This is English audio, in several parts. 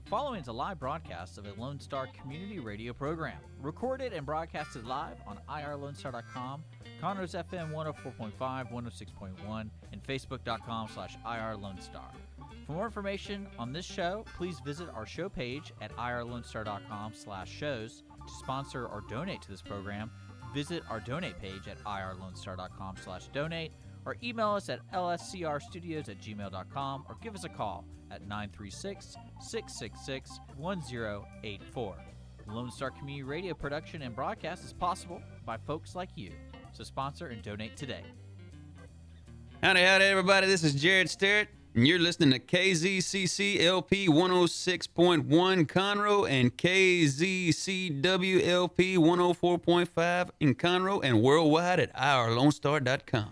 following is a live broadcast of a Lone Star community radio program, recorded and broadcasted live on irlonestar.com, Conroe's FM 104.5, 106.1, and facebook.com/irlonestar. For more information on this show, please visit our show page at irlonestar.com/shows. To sponsor or donate to this program, visit our donate page at irlonestar.com/donate, or email us at lscrstudios@gmail.com, or give us a call at 936-666-1084. Lone Star Community Radio production and broadcast is possible by folks like you. So sponsor and donate today. Howdy, everybody. This is Jared Sterrett, and you're listening to KZCC-LP 106.1 Conroe and KZCW-LP 104.5 in Conroe and worldwide at irlonestar.com.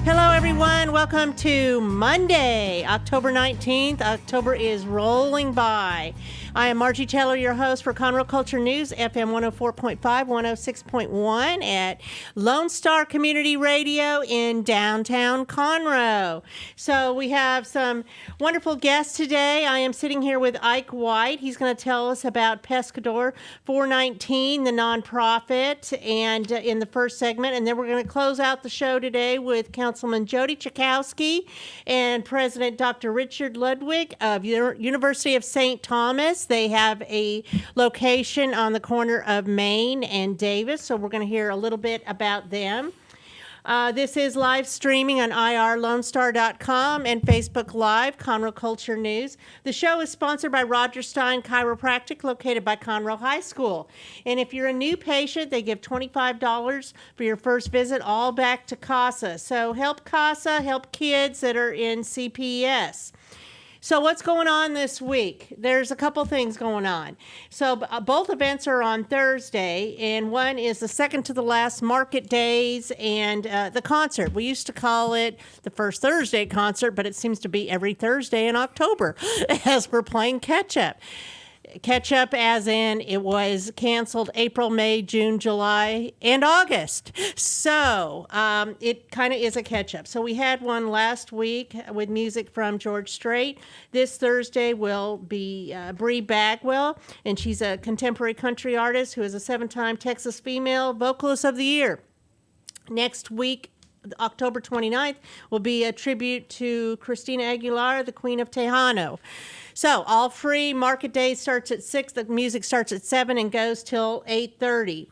Hello, everyone. Welcome to Monday, October 19th. October is rolling by. I am Margie Taylor, your host for Conroe Culture News, FM 104.5, 106.1 at Lone Star Community Radio in downtown Conroe. So we have some wonderful guests today. I am sitting here with Ike White. He's going to tell us about Pescador 419, the nonprofit, and in the first segment. And then we're going to close out the show today with Councilman Jody Czaijoski and President Dr. Richard Ludwick of University of St. Thomas. They have a location on the corner of Main and Davis, so we're going to hear a little bit about them. This is live streaming on irlonestar.com and Facebook Live, Conroe Culture News. The show is sponsored by Roger Stein Chiropractic, located by Conroe High School. And if you're a new patient, they give $25 for your first visit, all back to CASA. So help CASA, help kids that are in CPS. So what's going on this week? There's a couple things going on. So both events are on Thursday, and one is the second to the last market days and the concert. We used to call it the first Thursday concert, but it seems to be every Thursday in October as we're playing catch-up. Catch-up as in it was canceled April, May, June, July, and August. So it kind of is a catch-up. So we had one last week with music from George Strait. This Thursday will be Bree Bagwell, and she's a contemporary country artist who is a 7-time Texas Female Vocalist of the Year. Next week, October 29th, will be a tribute to Christina Aguilar, the Queen of Tejano. So all free. Market day starts at 6. The music starts at 7 and goes till 8:30.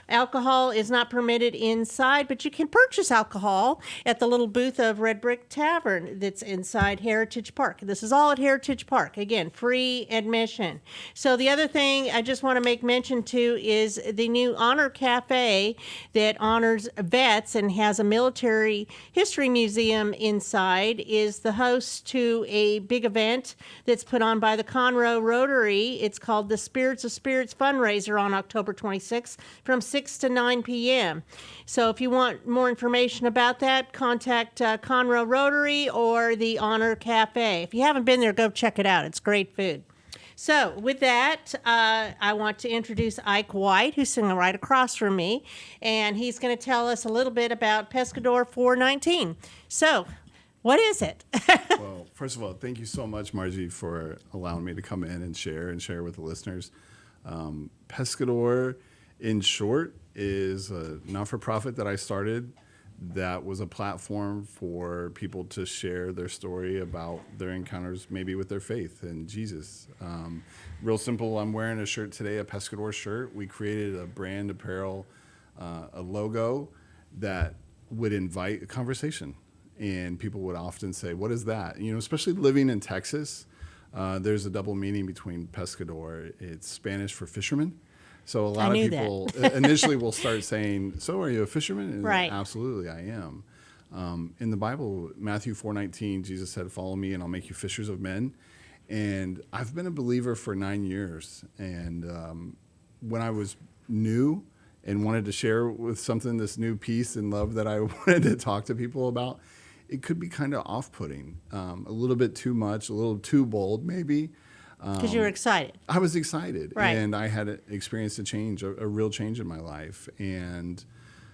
Alcohol is not permitted inside, but you can purchase alcohol at the little booth of Red Brick Tavern that's inside Heritage Park. This is all at Heritage Park. Again, free admission. So the other thing I just want to make mention to is the new Honor Cafe that honors vets and has a military history museum inside is the host to a big event that's put on by the Conroe Rotary. It's called the Spirits of Spirits fundraiser on October 26th from 6 to 9 p.m. So if you want more information about that, contact Conroe Rotary or the Honor Cafe. If you haven't been there, go check it out. It's great food. So with that, I want to introduce Ike White, who's sitting right across from me, and he's going to tell us a little bit about Pescador 419. So what is it? Well, first of all, thank you so much, Margie, for allowing me to come in and share with the listeners. Pescador, in short, is a not-for-profit that I started that was a platform for people to share their story about their encounters maybe with their faith in Jesus. Real simple, I'm wearing a shirt today, a Pescador shirt. We created a brand apparel, a logo that would invite a conversation. And people would often say, what is that? You know, especially living in Texas, there's a double meaning between Pescador. It's Spanish for fisherman. So a lot of people initially will start saying, so are you a fisherman? And right. Absolutely, I am. In the Bible, Matthew 4:19, Jesus said, follow me and I'll make you fishers of men. And I've been a believer for 9 years. And when I was new and wanted to share with something, this new peace and love that I wanted to talk to people about, it could be kind of off-putting, a little bit too much, a little too bold maybe. Because you were excited. I was excited. Right. And I had experienced a change, a real change in my life, and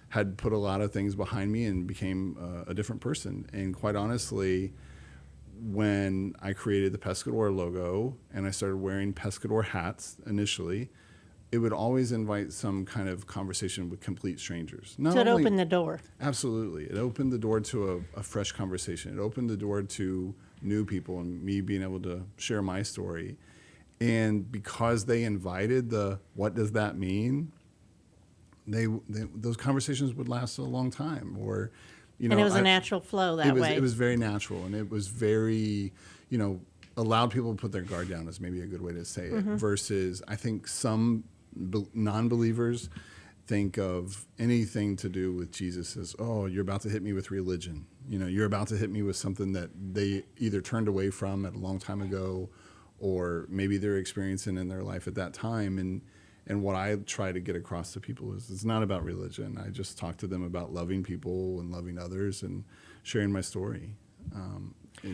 had put a lot of things behind me and became a different person. And quite honestly, when I created the Pescador logo and I started wearing Pescador hats initially, it would always invite some kind of conversation with complete strangers. So it opened the door. Absolutely. It opened the door to a fresh conversation. It opened the door to new people and me being able to share my story. And because they invited the what does that mean, those conversations would last a long time. Or, And it was a natural flow that way. It was very natural, and it was very, allowed people to put their guard down is maybe a good way to say it, versus I think some non-believers think of anything to do with Jesus as, oh, you're about to hit me with religion. You're about to hit me with something that they either turned away from at a long time ago, or maybe they're experiencing in their life at that time. And what I try to get across to people is it's not about religion. I just talk to them about loving people and loving others and sharing my story.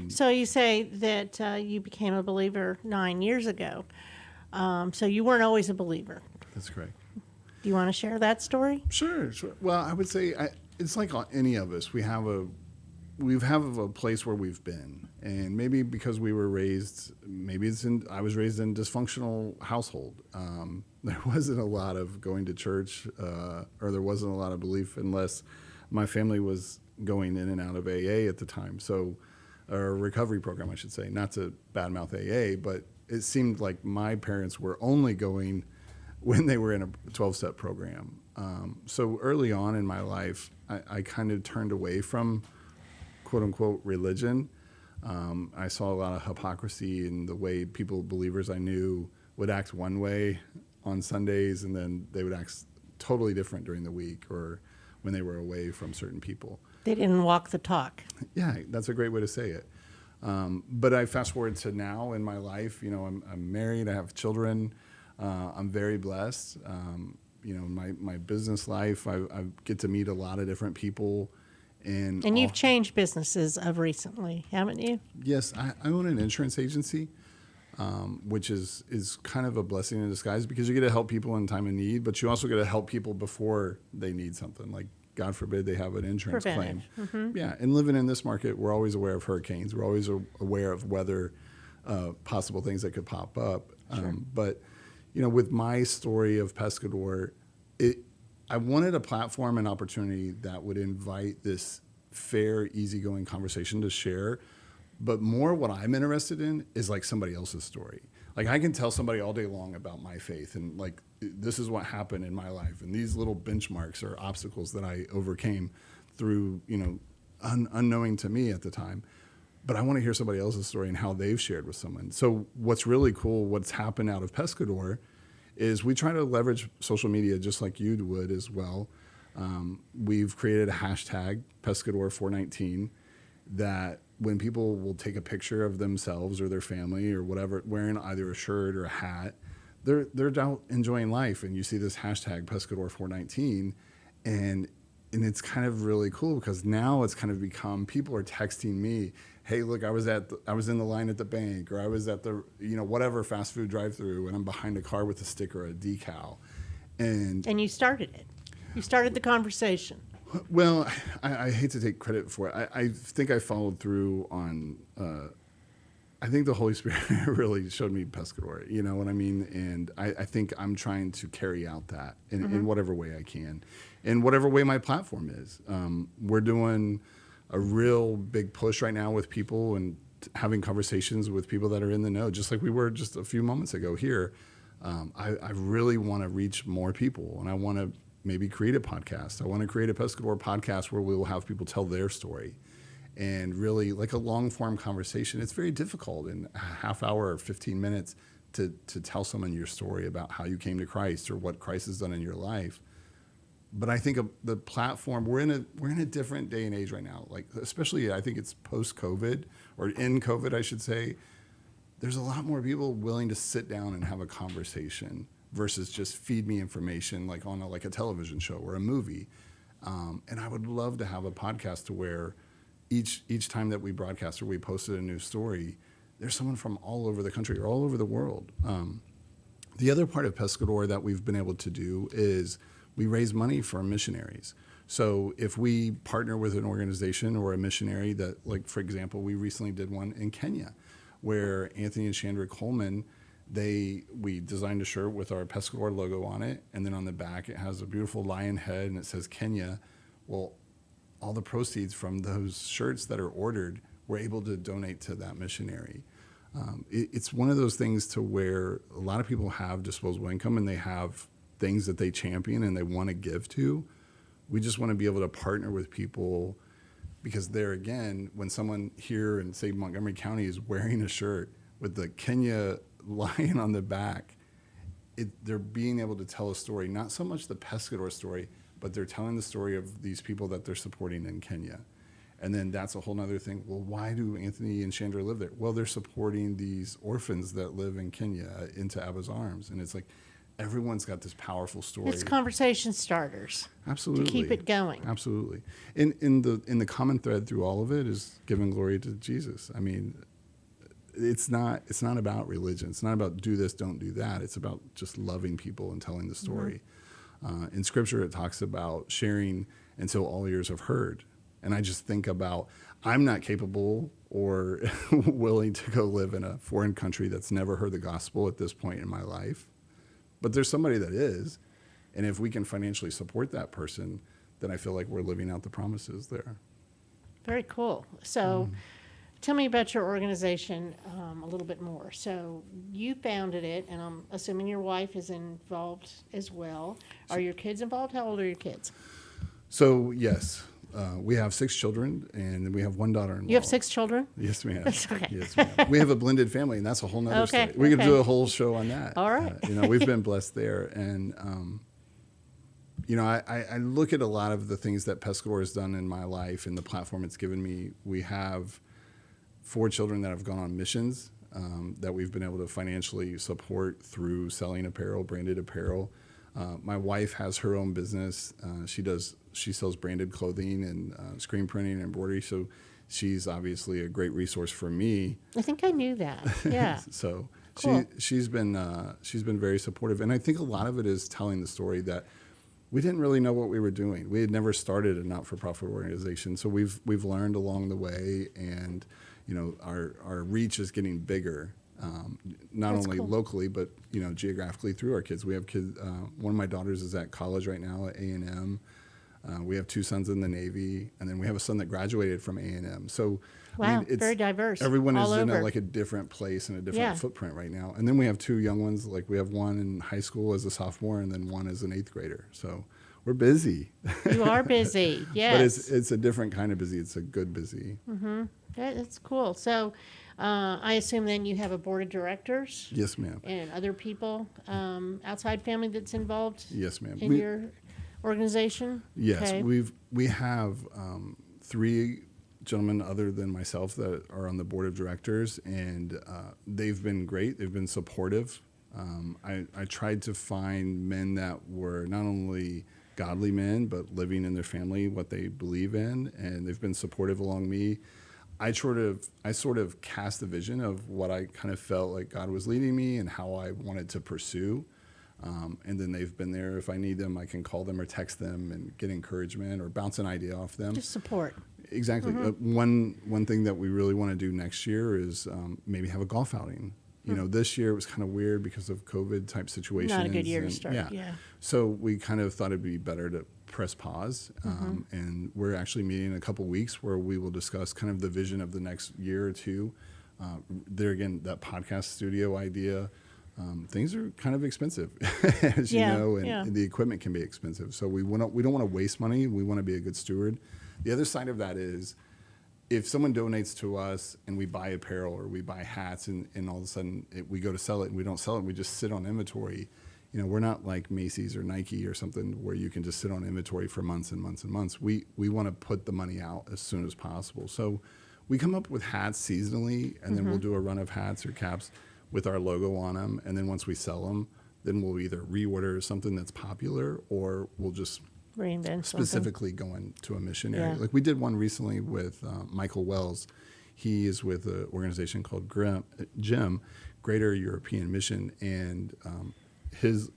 So you say that you became a believer 9 years ago. So you weren't always a believer. That's correct. Do you want to share that story? Sure. Well, I would say it's like any of us. We have a place where we've been, and maybe because we were raised, I was raised in a dysfunctional household. There wasn't a lot of going to church, or there wasn't a lot of belief unless my family was going in and out of AA at the time. So, or a recovery program, I should say, not to badmouth AA, but it seemed like my parents were only going when they were in a 12-step program. So early on in my life, I kind of turned away from quote-unquote religion. I saw a lot of hypocrisy in the way believers I knew would act one way on Sundays, and then they would act totally different during the week or when they were away from certain people. They didn't walk the talk. Yeah, that's a great way to say it. But I fast forward to now in my life, I'm married, I have children, I'm very blessed. My business life, I get to meet a lot of different people. And you've changed businesses of recently, haven't you? Yes, I own an insurance agency, which is kind of a blessing in disguise because you get to help people in time of need, but you also get to help people before they need something. Like, God forbid they have an insurance claim. Mm-hmm. Yeah, and living in this market, we're always aware of hurricanes. We're always aware of weather, possible things that could pop up. Sure. But, with my story of Pescador, I wanted a platform and opportunity that would invite this fair, easygoing conversation to share. But more what I'm interested in is like somebody else's story. Like, I can tell somebody all day long about my faith and like, this is what happened in my life. And these little benchmarks or obstacles that I overcame through, unknowing to me at the time. But I want to hear somebody else's story and how they've shared with someone. So what's really cool, what's happened out of Pescador is we try to leverage social media just like you would as well. We've created a hashtag, Pescador419, that when people will take a picture of themselves or their family or whatever, wearing either a shirt or a hat, they're out enjoying life. And you see this hashtag, Pescador419, and it's kind of really cool because now it's kind of become, people are texting me, hey, look, I was in the line at the bank, or I was at the, whatever fast food drive-through, and I'm behind a car with a sticker or a decal. And you started it. You started the conversation. Well, I hate to take credit for it. I think I followed through on, I think the Holy Spirit really showed me Pescador, you know what I mean? And I think I'm trying to carry out that in whatever way I can, in whatever way my platform is. We're doing a real big push right now with people and having conversations with people that are in the know, just like we were just a few moments ago here. I really want to reach more people, and I want to maybe create a podcast. I want to create a Pescador podcast where we will have people tell their story, and really like a long form conversation. It's very difficult in a half hour or 15 minutes to tell someone your story about how you came to Christ or what Christ has done in your life. But I think the platform, we're in a different day and age right now. Like, especially I think it's post-COVID, or in COVID, I should say. There's a lot more people willing to sit down and have a conversation versus just feed me information like on a television show or a movie. And I would love to have a podcast to where each time that we broadcast or we posted a new story, there's someone from all over the country or all over the world. The other part of Pescador that we've been able to do is we raise money for missionaries. So if we partner with an organization or a missionary that, like, for example, we recently did one in Kenya where Anthony and Chandra Coleman, we designed a shirt with our Pescador logo on it. And then on the back, it has a beautiful lion head and it says Kenya. Well, all the proceeds from those shirts that are ordered, we're able to donate to that missionary. It's one of those things to where a lot of people have disposable income and they have things that they champion and they want to give to. We just want to be able to partner with people, because there again, when someone here in, say, Montgomery County is wearing a shirt with the Kenya lion on the back, they're being able to tell a story, not so much the Pescador story, but they're telling the story of these people that they're supporting in Kenya. And then that's a whole nother thing. Well, why do Anthony and Chandra live there? Well, they're supporting these orphans that live in Kenya, into Abba's Arms. And it's like, everyone's got this powerful story. It's conversation starters. Absolutely. To keep it going. Absolutely. In the common thread through all of it is giving glory to Jesus. I mean, it's not about religion. It's not about do this, don't do that. It's about just loving people and telling the story. In Scripture, it talks about sharing until all ears have heard. And I just think about, I'm not capable or willing to go live in a foreign country that's never heard the gospel at this point in my life. But there's somebody that is. And if we can financially support that person, then I feel like we're living out the promises there. Very cool. So tell me about your organization a little bit more. So you founded it, and I'm assuming your wife is involved as well. Are your kids involved? How old are your kids? So, yes. We have 6 children, and we have 1 daughter-in-law. You have 6 children? Yes, ma'am. Okay. Yes, ma'am. We have a blended family, and that's a whole nother Okay, story. We could okay. do a whole show on that. All right. We've been blessed there. And, I look at a lot of the things that Pescador has done in my life and the platform it's given me. We have 4 children that have gone on missions that we've been able to financially support through selling apparel, branded apparel. My wife has her own business. She sells branded clothing and screen printing and embroidery. So she's obviously a great resource for me. I think I knew that. Yeah. So Cool. she's been very supportive. And I think a lot of it is telling the story that we didn't really know what we were doing. We had never started a not-for-profit organization. So we've learned along the way, and our reach is getting bigger. Not That's only cool. locally, but geographically through our kids. We have kids. One of my daughters is at college right now at A&M. We have 2 sons in the Navy, and then we have a son that graduated from A&M. So, Wow, it's very diverse. Everyone all is in over. a different place and a different Yeah. footprint right now. And then we have 2 young ones. Like, we have one in high school as a sophomore, and then one as an 8th grader. So we're busy. You are busy. Yes. But it's a different kind of busy. It's a good busy. That's cool. So I assume then you have a board of directors Yes, ma'am. and other people, outside family that's involved Yes, ma'am. in your organization? Yes, Okay. we have 3 gentlemen other than myself that are on the board of directors, and they've been great. They've been supportive. I tried to find men that were not only godly men, but living in their family what they believe in, and they've been supportive along me. I sort of cast the vision of what I kind of felt like God was leading me and how I wanted to pursue. And then they've been there. If I need them, I can call them or text them and get encouragement or bounce an idea off them. Just support. Exactly. One thing that we really want to do next year is maybe have a golf outing. This year it was kind of weird because of COVID type situations. Not a good year to and- start. Yeah. So we kind of thought it'd be better to press pause. And we're actually meeting in a couple weeks where we will discuss kind of the vision of the next year or 2. There again, that podcast studio idea. Things are kind of expensive, as Yeah, you know, and, yeah. and the equipment can be expensive. So we don't want to waste money. We want to be a good steward. The other side of that is, if someone donates to us and we buy apparel or we buy hats and all of a sudden we go to sell it and we don't sell it, we just sit on inventory. We're not like Macy's or Nike or something where you can just sit on inventory for months and months and months. We want to put the money out as soon as possible. So we come up with hats seasonally, and then we'll do a run of hats or caps with our logo on them. And then once we sell them, then we'll either reorder something that's popular or we'll just Reinvent something. specifically going to a missionary. Yeah. Like we did one recently with Michael Wells. He is with an organization called GEM, Greater European Mission, and his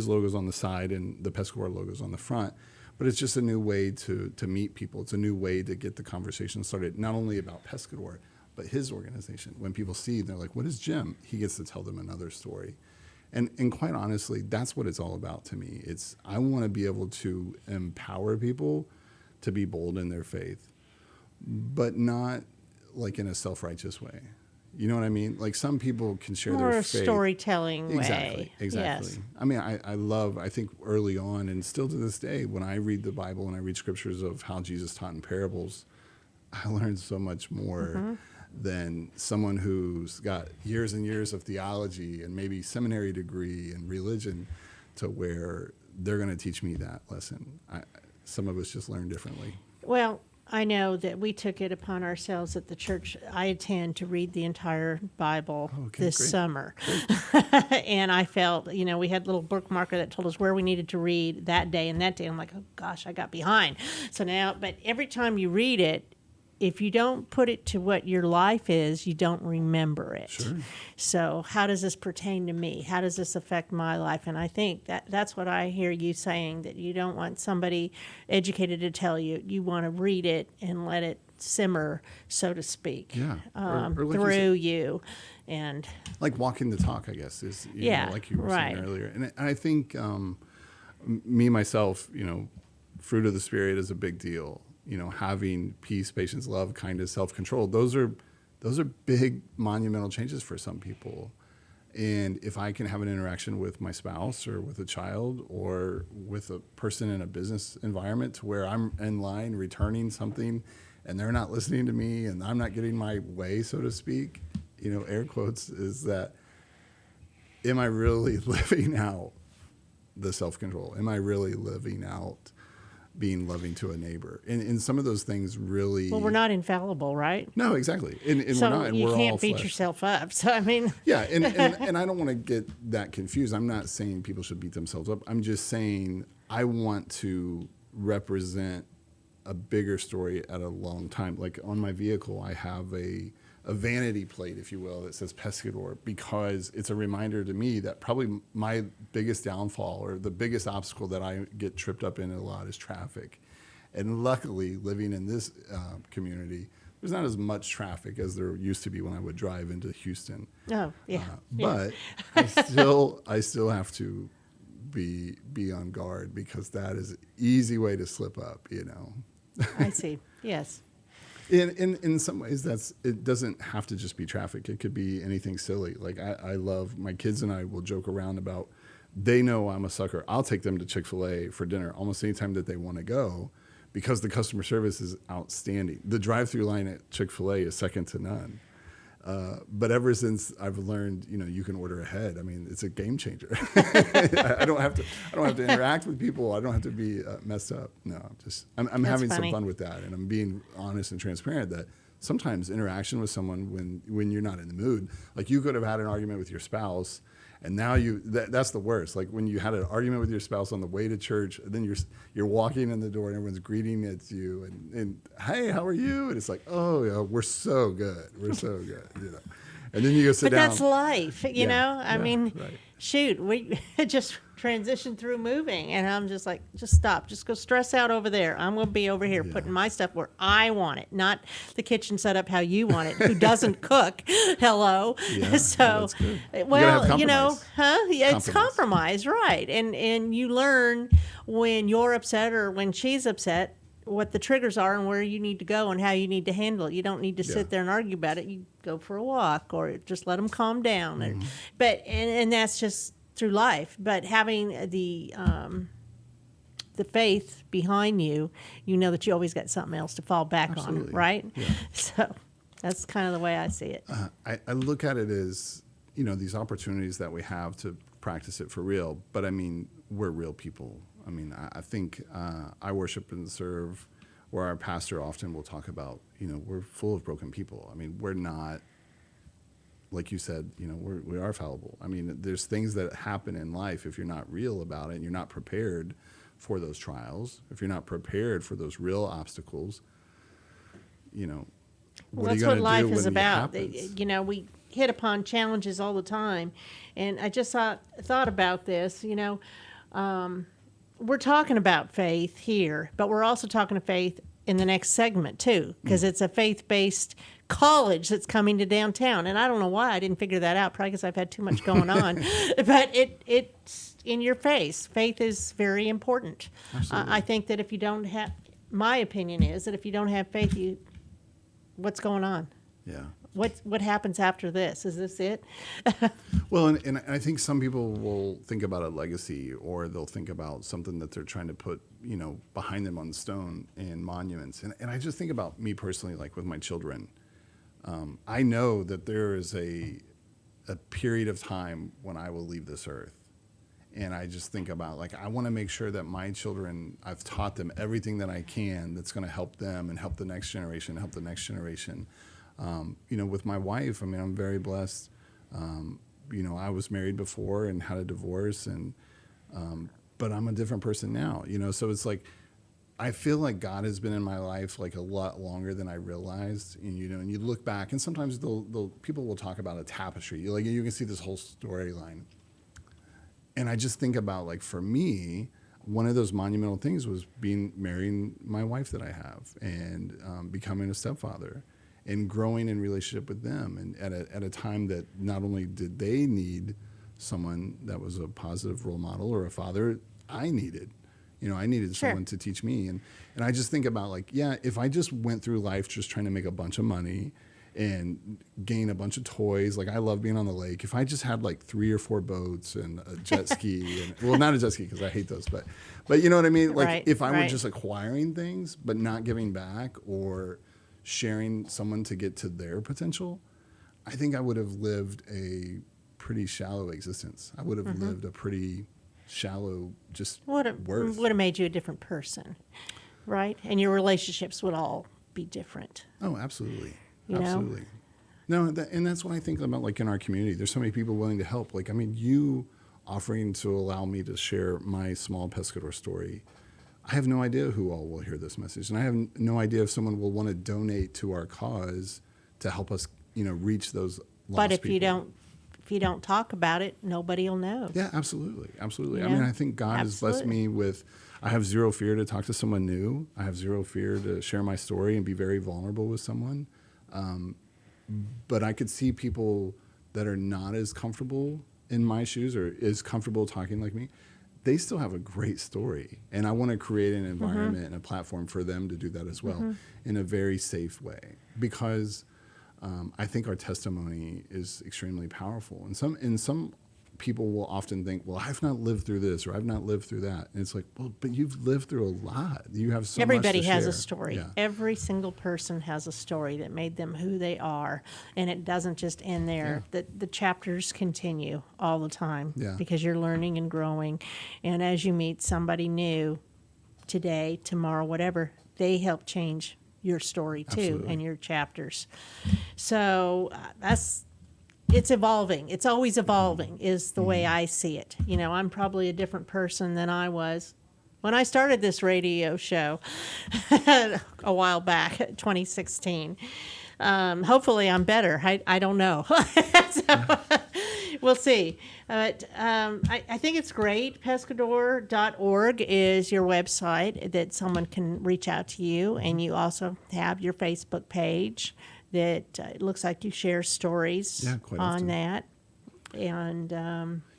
logo's on the side and the Pescador logo's on the front. but it's just a new way to meet people. It's a new way to get the conversation started, not only about Pescador, but his organization. When people see, they're like, what is Jim? He gets to tell them another story. And quite honestly, that's what it's all about to me. I want to be able to empower people to be bold in their faith, but not like in a self-righteous way. You know what I mean? Like some people can share more their a faith. storytelling way. Exactly. Yes. I mean, I think early on and still to this day, when I read the Bible and I read scriptures of how Jesus taught in parables, I learned so much more than someone who's got years and years of theology and maybe seminary degree and religion to where they're going to teach me that lesson. Some of us just learn differently. Well, I know that we took it upon ourselves at the church I attend to read the entire Bible this summer. And I felt, we had a little bookmarker that told us where we needed to read that day and that day. I'm like, oh gosh, I got behind. So now, but every time you read it, if you don't put it to what your life is, you don't remember it. Sure. So how does this pertain to me? How does this affect my life? And I think that's what I hear you saying, that you don't want somebody educated to tell you. You want to read it and let it simmer, so to speak, or like through you. And like walking the talk, I guess, is like you were saying earlier. And I think me, myself, fruit of the Spirit is a big deal. Having peace, patience, love, kindness, self-control, those are big monumental changes for some people. And if I can have an interaction with my spouse or with a child or with a person in a business environment to where I'm in line returning something and they're not listening to me and I'm not getting my way, so to speak, air quotes, is that, am I really living out the self-control? Am I really living out being loving to a neighbor? And some of those things really... Well, we're not infallible, right? No, exactly. And so we're not. And you we're can't all beat flesh. yourself up. So, I mean... Yeah, and I don't want to get that confused. I'm not saying people should beat themselves up. I'm just saying I want to represent a bigger story at a long time. Like on my vehicle, I have a vanity plate, if you will, that says Pescador, because it's a reminder to me that probably my biggest downfall or the biggest obstacle that I get tripped up in a lot is traffic. And luckily, living in this community, there's not as much traffic as there used to be when I would drive into Houston. Oh, yeah. But I still have to be on guard, because that is an easy way to slip up, I see. Yes. In some ways, it doesn't have to just be traffic. It could be anything silly. Like I love, my kids and I will joke around about, they know I'm a sucker. I'll take them to Chick-fil-A for dinner almost anytime that they want to go, because the customer service is outstanding. The drive-through line at Chick-fil-A is second to none. But ever since I've learned, you can order ahead. I mean, it's a game changer. I don't have to interact with people. I don't have to be messed up. No, I'm having some fun with that, and I'm being honest and transparent that sometimes interaction with someone when you're not in the mood, like you could have had an argument with your spouse, and now that's the worst. Like when you had an argument with your spouse on the way to church, and then you're walking in the door and everyone's greeting at you and hey, how are you? And it's like, oh yeah, we're so good. We're so good. And then you go sit down. But that's life, I mean, right. Shoot, we just transitioned through moving, and I'm just like, just stop. Just go stress out over there. I'm going to be over here putting my stuff where I want it, not the kitchen set up how you want it, who doesn't cook. Hello. Yeah, so, well, Yeah, it's compromise, right. And you learn when you're upset or when she's upset what the triggers are and where you need to go and how you need to handle it. You don't need to sit there and argue about it. You go for a walk or just let them calm down. Mm-hmm. And that's just through life. But having the faith behind you, you know that you always got something else to fall back on, right? Yeah. So that's kind of the way I see it. I look at it as, these opportunities that we have to practice it for real. But I mean, we're real people. I mean, I think I worship and serve where our pastor often will talk about, we're full of broken people. I mean, we're not, like you said, we are fallible. I mean, there's things that happen in life if you're not real about it and you're not prepared for those trials, if you're not prepared for those real obstacles, what are you going to do when it happens? That's what life is about. We hit upon challenges all the time. And I just thought about this, we're talking about faith here, but we're also talking to faith in the next segment too, because it's a faith-based college that's coming to downtown. And I don't know why I didn't figure that out, probably because I've had too much going on. But it's in your face. Faith is very important. I think that if you don't have, my opinion is that if you don't have faith, what's going on? Yeah. What happens after this? Is this it? Well, and I think some people will think about a legacy, or they'll think about something that they're trying to put, behind them on stone and monuments. And I just think about me personally, like with my children. I know that there is a period of time when I will leave this earth. And I just think about, like, I want to make sure that my children, I've taught them everything that I can that's going to help them and help the next generation, with my wife, I mean, I'm very blessed. I was married before and had a divorce, but I'm a different person now, so it's like, I feel like God has been in my life like a lot longer than I realized. And you look back, and sometimes people will talk about a tapestry. You can see this whole storyline. And I just think about, like, for me, one of those monumental things was marrying my wife that I have, and becoming a stepfather, and growing in relationship with them. And at a time that not only did they need someone that was a positive role model or a father, I needed. I needed someone to teach me. And I just think about, like, if I just went through life just trying to make a bunch of money and gain a bunch of toys, like, I love being on the lake. If I just had like 3 or 4 boats and a jet ski, well, not a jet ski because I hate those, but you know what I mean? Like, if I were just acquiring things but not giving back or sharing someone to get to their potential, I think I would have lived a pretty shallow existence. I would have lived a pretty shallow worth. Would have made you a different person, right? And your relationships would all be different. Oh, absolutely. You absolutely. No, and that's what I think about, like, in our community. There's so many people willing to help. Like, I mean, you offering to allow me to share my small Pescador story, I have no idea who all will hear this message. And I have no idea if someone will want to donate to our cause to help us, reach those lost But if people. you don't talk about it, nobody will know. Yeah, absolutely. Absolutely. Yeah. I mean, I think God has blessed me with, I have zero fear to talk to someone new. I have zero fear to share my story and be very vulnerable with someone. But I could see people that are not as comfortable in my shoes or as comfortable talking like me. They still have a great story. And I want to create an environment and a platform for them to do that as well in a very safe way. Because I think our testimony is extremely powerful. And some people will often think, well, I've not lived through this or I've not lived through that. And it's like, well, but you've lived through a lot. You have so Everybody much to has share. a story. Yeah. Every single person has a story that made them who they are. And it doesn't just end there. The chapters continue all the time because you're learning and growing. And as you meet somebody new today, tomorrow, whatever, they help change your story too. Absolutely. And your chapters. So it's evolving. It's always evolving is the way I see it. I'm probably a different person than I was when I started this radio show a while back, 2016. Hopefully I'm better. I don't know. So, we'll see. But I think it's great. Pescador.org is your website that someone can reach out to you. And you also have your Facebook page that it looks like you share stories quite on often. that. And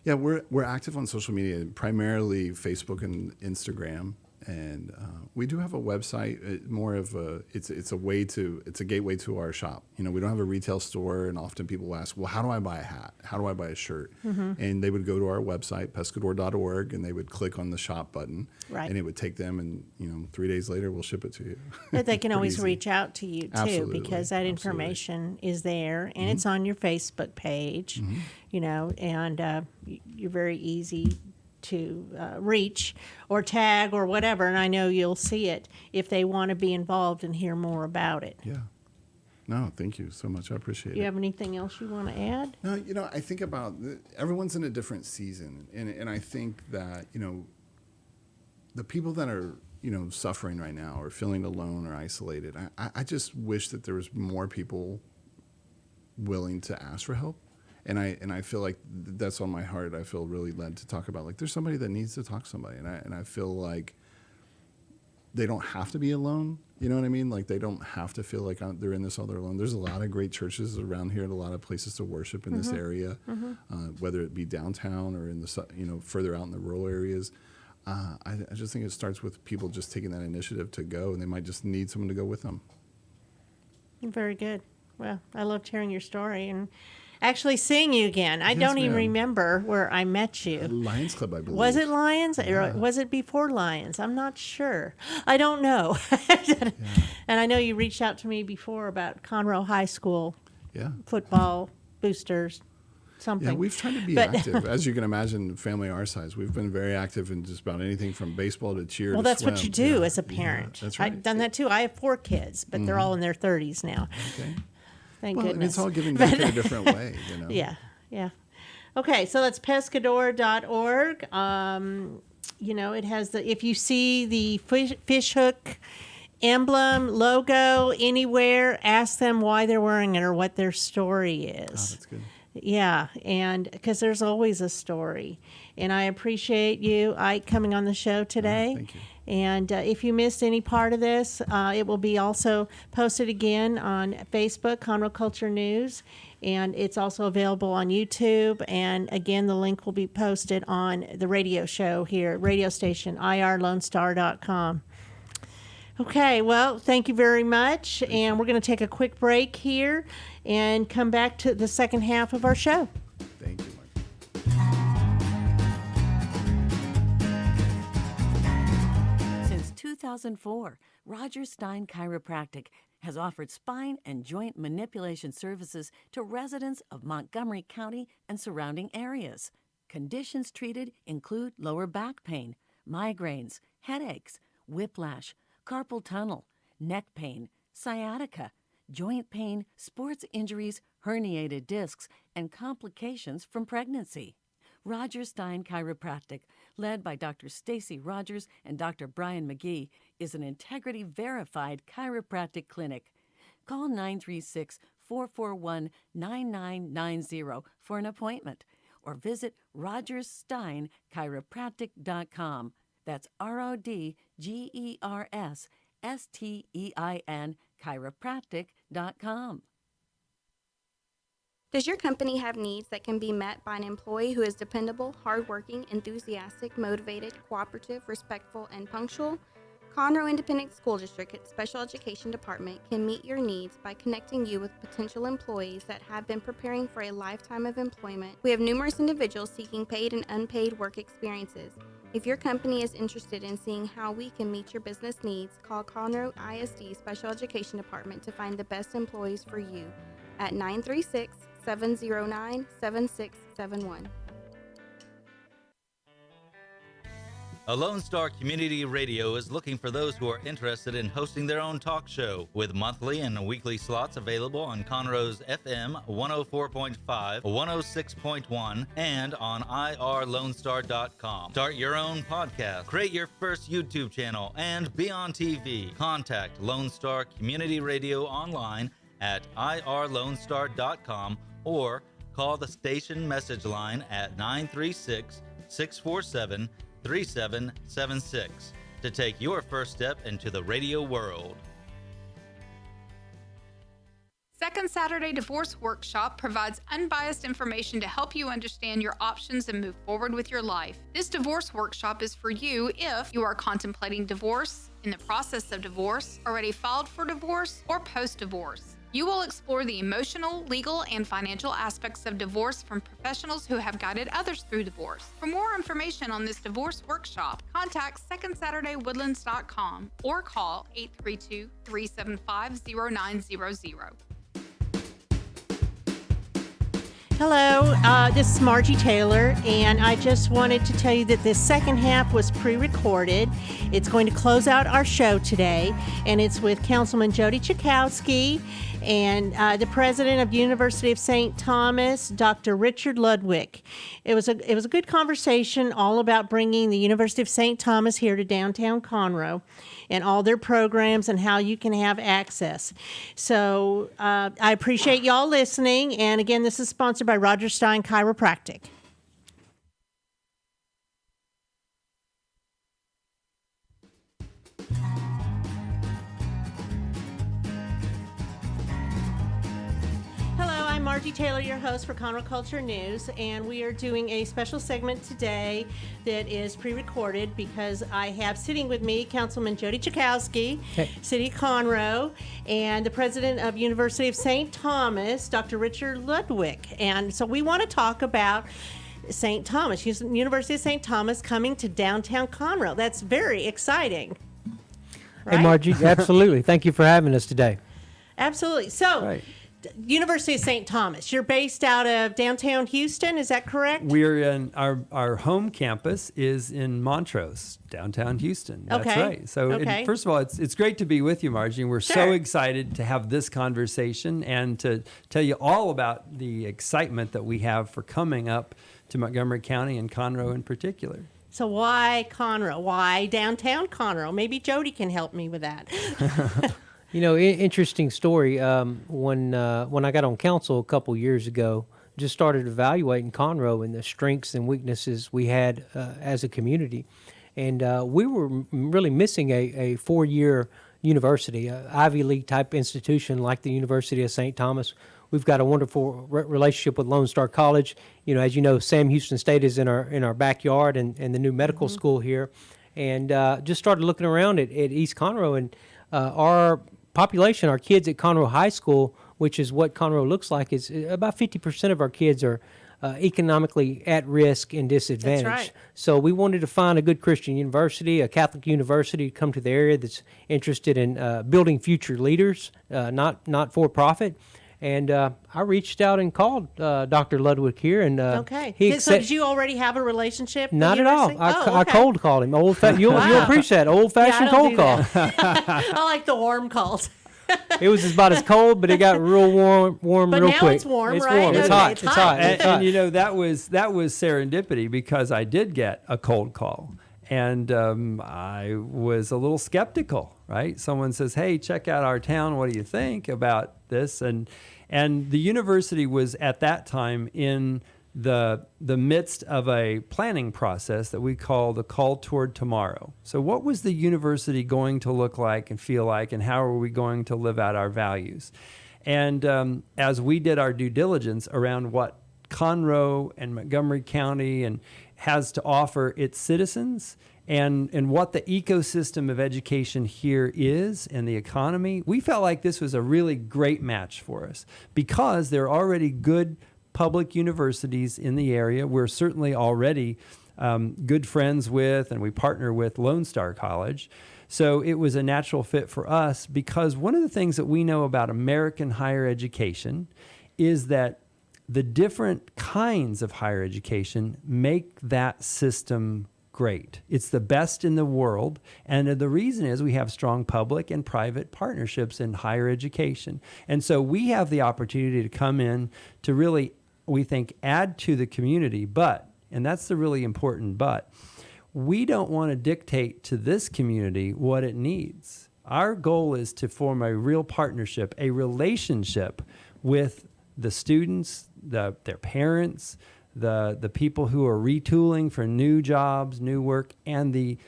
we're active on social media, primarily Facebook and Instagram. And we do have a website, more of it's a gateway to our shop. We don't have a retail store, and often people ask, well, how do I buy a hat? How do I buy a shirt? And they would go to our website, pescador.org, and they would click on the shop button, and it would take them, and 3 days later we'll ship it to you. But they can always easy. reach out to you too, Absolutely. because that information is there, and it's on your Facebook page, and you're very easy to reach or tag or whatever, and I know you'll see it if they want to be involved and hear more about it. Yeah. No, thank you so much. I appreciate Do you it. have anything else you want to add? No, I think about everyone's in a different season, and I think that the people that are suffering right now or feeling alone or isolated, I just wish that there was more people willing to ask for help And I feel like that's on my heart. I feel really led to talk about, like, there's somebody that needs to talk to somebody. And I feel like they don't have to be alone. You know what I mean? Like, they don't have to feel like they're in this all alone. There's a lot of great churches around here and a lot of places to worship in this area, whether it be downtown or in the, further out in the rural areas. I just think it starts with people just taking that initiative to go, and they might just need someone to go with them. Very good. Well, I loved hearing your story and actually seeing you again. I don't even remember where I met you. Lions Club, I believe. Was it Lions? Or was it before Lions? I'm not sure. I don't know. And I know you reached out to me before about Conroe High School football boosters, something. Yeah, we've tried to be active. As you can imagine, family our size, we've been very active in just about anything from baseball to cheer to that's swim. what you do as a parent. Yeah, that's right. I've done that too. I have 4 kids, but they're all in their 30s now. Okay. Thank And goodness. it's all giving back in a different way, Yeah. Okay, so that's pescador.org. It has if you see the fish hook emblem, logo anywhere, ask them why they're wearing it or what their story is. Oh, that's good. Yeah, and because there's always a story. And I appreciate you, Ike, coming on the show today. Thank you. And if you missed any part of this, it will be also posted again on Facebook, Conroe Culture News, and it's also available on YouTube. And again, the link will be posted on the radio show here, radio station, irlonestar.com. Okay, well, thank you very much. And we're going to take a quick break here and come back to the second half of our show. Thank you, Margie. Since 2004, Roger Stein Chiropractic has offered spine and joint manipulation services to residents of Montgomery County and surrounding areas. Conditions treated include lower back pain, migraines, headaches, whiplash, carpal tunnel, neck pain, sciatica, joint pain, sports injuries, herniated discs, and complications from pregnancy. Roger Stein Chiropractic, led by Dr. Stacy Rogers and Dr. Brian McGee, is an integrity-verified chiropractic clinic. Call 936-441-9990 for an appointment or visit rogerssteinchiropractic.com. That's RODGERSSTEIN chiropractic.com. Does your company have needs that can be met by an employee who is dependable, hardworking, enthusiastic, motivated, cooperative, respectful, and punctual? Conroe Independent School District Special Education Department can meet your needs by connecting you with potential employees that have been preparing for a lifetime of employment. We have numerous individuals seeking paid and unpaid work experiences. If your company is interested in seeing how we can meet your business needs, call Conroe ISD Special Education Department to find the best employees for you at 936-709-7671. A Lone Star Community Radio is looking for those who are interested in hosting their own talk show, with monthly and weekly slots available on Conroe's FM 104.5, 106.1, and on irlonestar.com. Start your own podcast, create your first YouTube channel, and be on TV. Contact Lone Star Community Radio online at irlonestar.com or call the station message line at 936-647-3776 to take your first step into the radio world. Second Saturday Divorce Workshop provides unbiased information to help you understand your options and move forward with your life. This divorce workshop is for you if you are contemplating divorce, in the process of divorce, already filed for divorce, or post-divorce. You will explore the emotional, legal, and financial aspects of divorce from professionals who have guided others through divorce. For more information on this divorce workshop, contact SecondSaturdayWoodlands.com or call 832-375-0900. Hello, this is Margie Taylor, and I just wanted to tell you that this second half was pre-recorded. It's going to close out our show today, and it's with Councilman Jody Czaijoski, and the president of University of St. Thomas, Dr. Richard Ludwick. It was a good conversation all about bringing the University of St. Thomas here to downtown Conroe and all their programs and how you can have access. So I appreciate y'all listening. And again, this is sponsored by Roger Stein Chiropractic. I'm Margie Taylor, your host for Conroe Culture News, and we are doing a special segment today that is pre-recorded because I have sitting with me Councilman Jody Czaijoski, City of Conroe, and the president of University of St. Thomas, Dr. Richard Ludwick. And so we want to talk about St. Thomas, University of St. Thomas coming to downtown Conroe. That's very exciting. Right? Hey, Margie, absolutely. Thank you for having us today. Absolutely. So. Right. University of St. Thomas. You're based out of downtown Houston, is that correct? We're in our home campus is in Montrose, downtown Houston. That's right. So first of all, it's great to be with you, Margie. And we're so excited to have this conversation and to tell you all about the excitement that we have for coming up to Montgomery County and Conroe in particular. So why Conroe? Why downtown Conroe? Maybe Jody can help me with that. You know, interesting story. When I got on council a couple years ago, just started evaluating Conroe and the strengths and weaknesses we had as a community. And we were really missing a four-year university, a Ivy League type institution like the University of St. Thomas. We've got a wonderful relationship with Lone Star College. You know, as you know, Sam Houston State is in our backyard and the new medical school here. And just started looking around at East Conroe, and our population, our kids at Conroe High School, which is what Conroe looks like, is about 50% of our kids are economically at risk and disadvantaged. That's right. So we wanted to find a good Christian university, a Catholic university, to come to the area that's interested in building future leaders, not for profit. And I reached out and called Dr. Ludwick here, and so did you already have a relationship? Not at all. I cold called him. You'll appreciate that old-fashioned cold call. I like the warm calls. It was about as cold, but it got real warm but real now quick. It's warm, it's right? Warm. It's hot. It's hot. And you know, that was serendipity because I did get a cold call. And I was a little skeptical, right? Someone says, hey, check out our town. What do you think about this? And the university was at that time in the midst of a planning process that we call the Call Toward Tomorrow. So what was the university going to look like and feel like, and how are we going to live out our values? And as we did our due diligence around what Conroe and Montgomery County and has to offer its citizens and what the ecosystem of education here is and the economy, we felt like this was a really great match for us because there are already good public universities in the area. We're certainly already good friends with, and we partner with Lone Star College. So it was a natural fit for us because one of the things that we know about American higher education is that the different kinds of higher education make that system great. It's the best in the world. And the reason is we have strong public and private partnerships in higher education. And so we have the opportunity to come in to really, we think, add to the community. But, and that's the really important but, we don't want to dictate to this community what it needs. Our goal is to form a real partnership, a relationship with the students, their parents, the people who are retooling for new jobs, new work, and the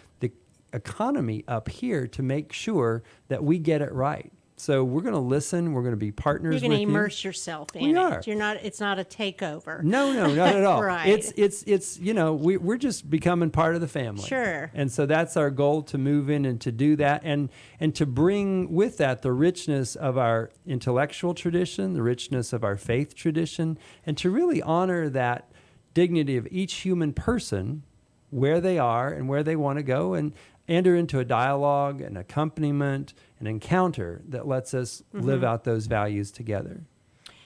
economy up here to make sure that we get it right. So we're going to listen. We're going to be partners with you. You're going to immerse yourself in it. You're not. It's not a takeover. No, not at all. Right. It's you know, we're just becoming part of the family. Sure. And so that's our goal, to move in and to do that, and to bring with that the richness of our intellectual tradition, the richness of our faith tradition, and to really honor that dignity of each human person, where they are and where they want to go, and enter into a dialogue, an accompaniment, an encounter that lets us live out those values together.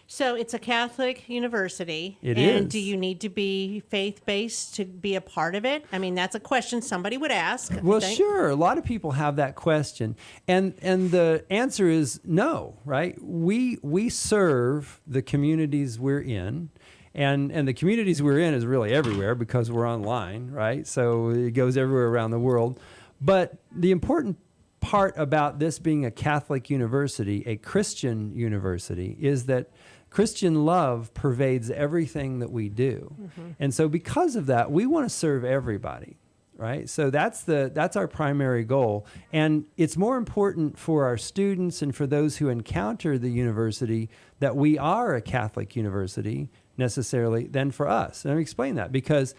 So it's a Catholic university. It and is. do you need to be faith-based to be a part of it? I mean, that's a question somebody would ask. I Well, think. sure. A lot of people have that question, and the answer is no. Right? We serve the communities we're in, and the communities we're in is really everywhere because we're online, right? So it goes everywhere around the world. But the important part about this being a Catholic university, a Christian university, is that Christian love pervades everything that we do. And so because of that, we want to serve everybody, right? So that's our primary goal. And it's more important for our students and for those who encounter the university that we are a Catholic university necessarily than for us. And let me explain that because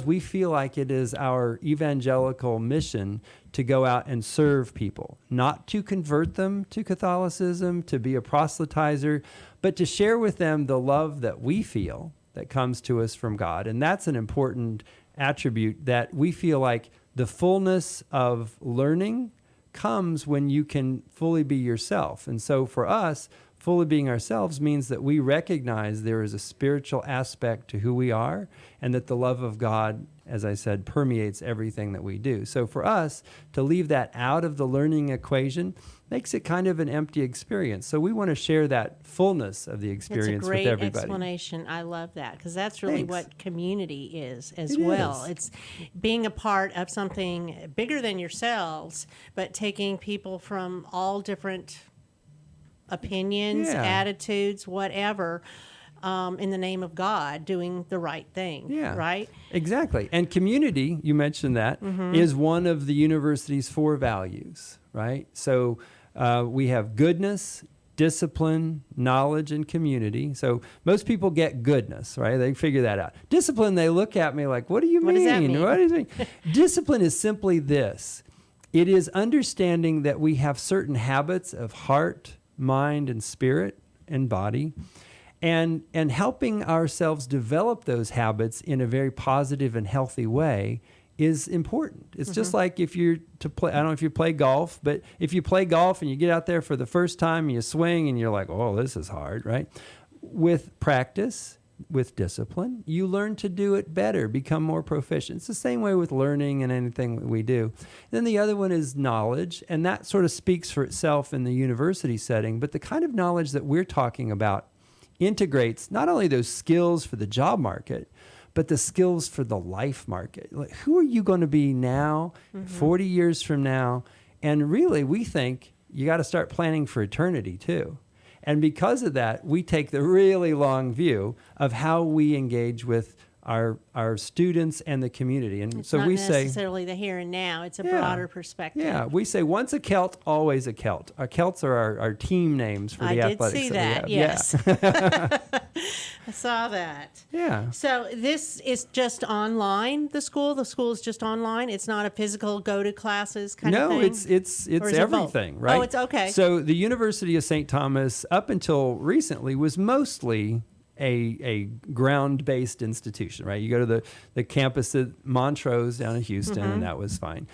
we feel like it is our evangelical mission to go out and serve people, not to convert them to Catholicism, to be a proselytizer, but to share with them the love that we feel that comes to us from God. And that's an important attribute, that we feel like the fullness of learning comes when you can fully be yourself. And so for us, fully being ourselves means that we recognize there is a spiritual aspect to who we are, and that the love of God, as I said, permeates everything that we do. So for us, to leave that out of the learning equation makes it kind of an empty experience. So we want to share that fullness of the experience with everybody. It's a great explanation. I love that, because that's really Thanks. what community is as It well. is. It's being a part of something bigger than yourselves, but taking people from all different opinions, Yeah. attitudes, whatever, in the name of God, doing the right thing, Yeah. right? Exactly. And community, you mentioned that, is one of the university's 4 values, right? So we have goodness, discipline, knowledge, and community. So most people get goodness, right? They figure that out. Discipline, they look at me like, what do you mean? What does that mean? What does it mean? Discipline is simply this. It is understanding that we have certain habits of heart, mind, and spirit and body, and helping ourselves develop those habits in a very positive and healthy way is important. It's just like if you're to play, I don't know if you play golf, but if you play golf and you get out there for the first time and you swing and you're like, oh, this is hard, right? With practice, with discipline, you learn to do it better, become more proficient. It's the same way with learning and anything that we do. Then the other one is knowledge, and that sort of speaks for itself in the university setting, but the kind of knowledge that we're talking about integrates not only those skills for the job market, but the skills for the life market. Like, who are you going to be now, 40 years from now? And really, we think you got to start planning for eternity too. And because of that, we take the really long view of how we engage with our students and the community. And It's so not we say, necessarily the here and now. It's a Yeah. broader perspective. yeah, we say once a Celt, always a Celt. Our Celts are our team names for the I did athletics see we that, have. yes. I saw that. Yeah. So this is just online, the school? The school is just online? It's not a physical go to classes kind of No, thing? it's Or is it both? everything, right? Oh, it's okay. So the University of St. Thomas, up until recently, was mostly a ground-based institution, right? You go to the campus at Montrose down in Houston, and that was fine.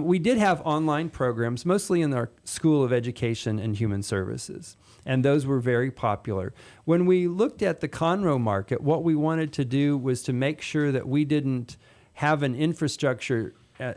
We did have online programs, mostly in our School of Education and Human Services, and those were very popular. When we looked at the Conroe market, what we wanted to do was to make sure that we didn't have an infrastructure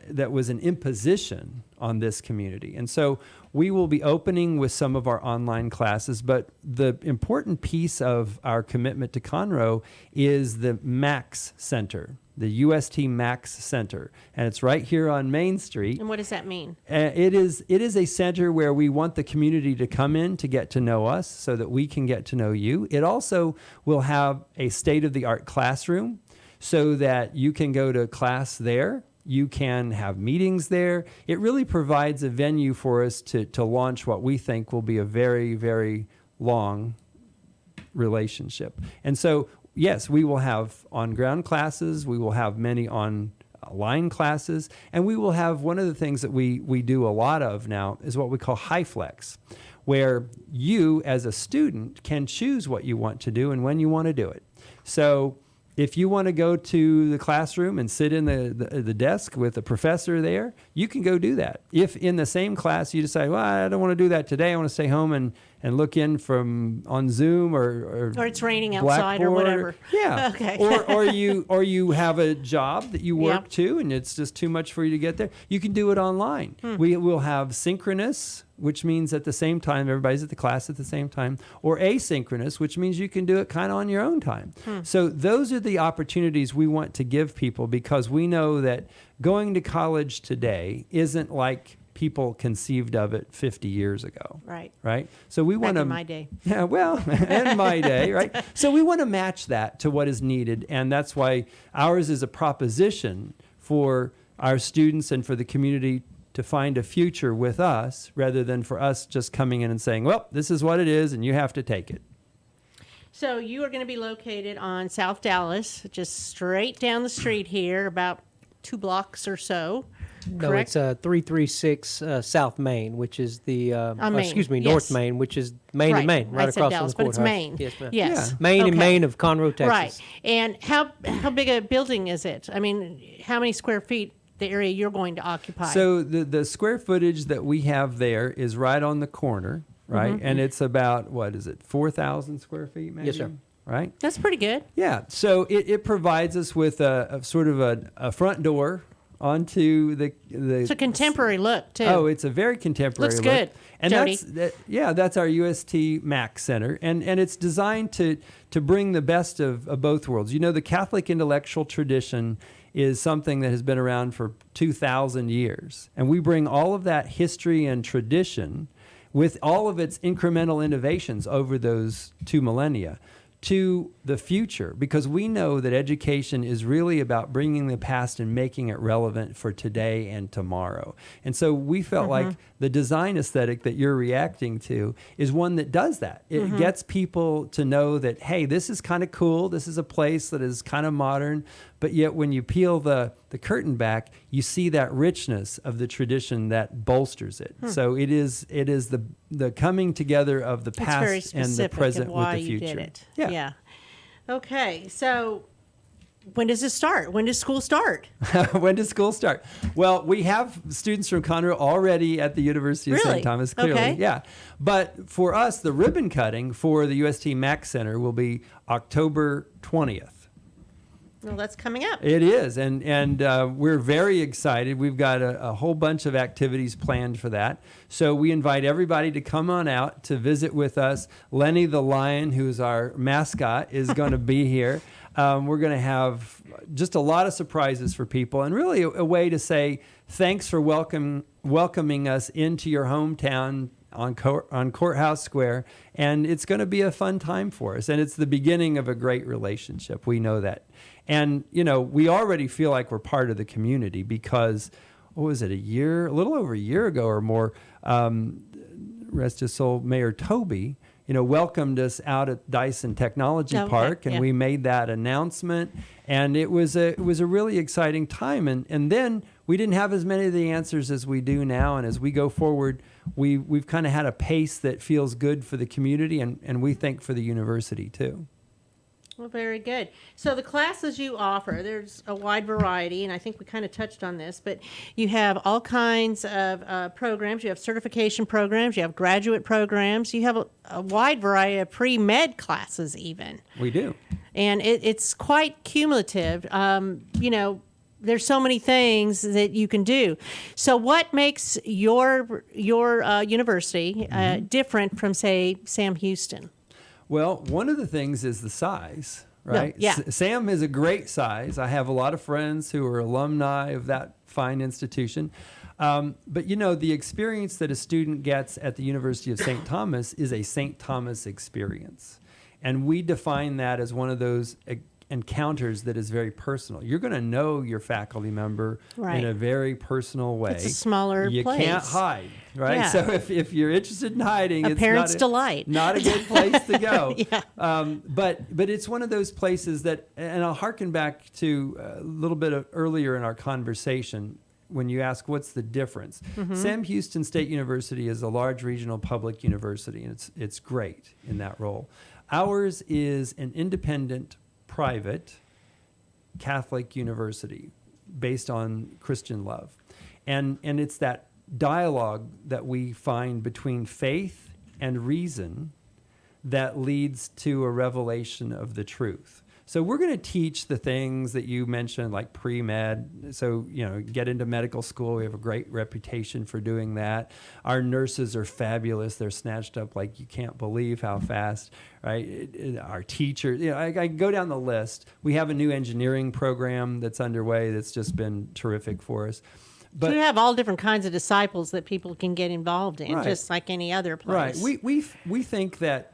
that was an imposition on this community. And so we will be opening with some of our online classes, but the important piece of our commitment to Conroe is the Max Center, the UST Max Center. And it's right here on Main Street. And what does that mean? It is a center where we want the community to come in to get to know us so that we can get to know you. It also will have a state-of-the-art classroom so that you can go to class there. You can have meetings there. It really provides a venue for us to launch what we think will be a very, very long relationship. And so, yes, we will have on-ground classes. We will have many online classes. And we will have one of the things that we do a lot of now is what we call high flex, where you as a student can choose what you want to do and when you want to do it. So If you want to go to the classroom and sit in the desk with a professor there, you can go do that. If in the same class you decide, well, I don't want to do that today, I want to stay home and look in from on Zoom or it's raining outside or whatever. Yeah. Okay. or you have a job that you work Yep. to and it's just too much for you to get there. You can do it online. We will have synchronous, which means at the same time, everybody's at the class at the same time, or asynchronous, which means you can do it kind of on your own time. So those are the opportunities we want to give people, because we know that going to college today isn't like people conceived of it 50 years ago. Right. So we want to. Back in my day. Yeah, well, in my day, right? So we want to match that to what is needed. And that's why ours is a proposition for our students and for the community to find a future with us, rather than for us just coming in and saying, well, this is what it is and you have to take it. So you are going to be located on South Dallas, just straight down the street here, about 2 blocks or so. No, correct? it's 336 South Main, which is the Main, North yes. Main, which is Main Right. and Main, right I said across Dallas, from but the it's courthouse. Main. Yes, ma'am. Yes. Main and Okay. Main of Conroe, Texas. Right. And how big a building is it? I mean, how many square feet, the area you're going to occupy? So the square footage that we have there is right on the corner, right? Mm-hmm. And it's about, 4,000 square feet, maybe? Yes, sir. Right? That's pretty good. Yeah. So it provides us with a sort of a front door onto the It's a contemporary look, too. Oh, it's a very contemporary Looks look. good, And Jody. that's our Ust Max Center. And it's designed to bring the best of both worlds. You know, the Catholic intellectual tradition is something that has been around for 2,000 years. And we bring all of that history and tradition with all of its incremental innovations over those 2 millennia to the future, because we know that education is really about bringing the past and making it relevant for today and tomorrow. And so we felt like the design aesthetic that you're reacting to is one that does that. It gets people to know that, hey, this is kind of cool. This is a place that is kind of modern. But yet when you peel the curtain back, you see that richness of the tradition that bolsters it. So it is the coming together of the It's very past and the specific present of why with the future. you did it. Yeah. Okay, so when does it start? When does school start? When does school start? Well, we have students from Conroe already at the University of Really? St. Thomas, clearly. Okay. Yeah. But for us, the ribbon cutting for the UST Max Center will be October 20th. Well, that's coming up. It is, and we're very excited. We've got a whole bunch of activities planned for that. So we invite everybody to come on out to visit with us. Lenny the Lion, who's our mascot, is going to be here. We're going to have just a lot of surprises for people, and really a way to say thanks for welcoming us into your hometown on Courthouse Square, and it's going to be a fun time for us, and it's the beginning of a great relationship. We know that. And, you know, we already feel like we're part of the community because, what was it, a little over a year ago or more, rest his soul, Mayor Toby, welcomed us out at Dyson Technology Park, and we made that announcement, and it was a really exciting time. And then we didn't have as many of the answers as we do now, and as we go forward, we've kind of had a pace that feels good for the community, and we think for the university too. Well, very good. So the classes you offer, there's a wide variety, and I think we kind of touched on this, but you have all kinds of programs. You have certification programs. You have graduate programs. You have a wide variety of pre-med classes even. We do. And it's quite cumulative. There's so many things that you can do. So what makes your university different from, say, Sam Houston? Well, one of the things is the size, right? No, yeah. Sam is a great size. I have a lot of friends who are alumni of that fine institution. But, the experience that a student gets at the University of St. Thomas is a St. Thomas experience. And we define that as one of those encounters that is very personal. You're going to know your faculty member in a very personal way. It's a smaller you place. You can't hide, right? Yeah. So if you're interested in hiding, A it's parent's delight. not a good place to go. Yeah. But it's one of those places that, and I'll harken back to a little bit earlier in our conversation when you ask what's the difference. Sam Houston State University is a large regional public university, and it's great in that role. Ours is an independent, private, Catholic university based on Christian love. And it's that dialogue that we find between faith and reason that leads to a revelation of the truth. So we're going to teach the things that you mentioned, like pre-med. So, get into medical school. We have a great reputation for doing that. Our nurses are fabulous. They're snatched up like you can't believe how fast, right? Our teachers, I go down the list. We have a new engineering program that's underway that's just been terrific for us. But so you have all different kinds of disciples that people can get involved in, right. just like any other place. Right. We think that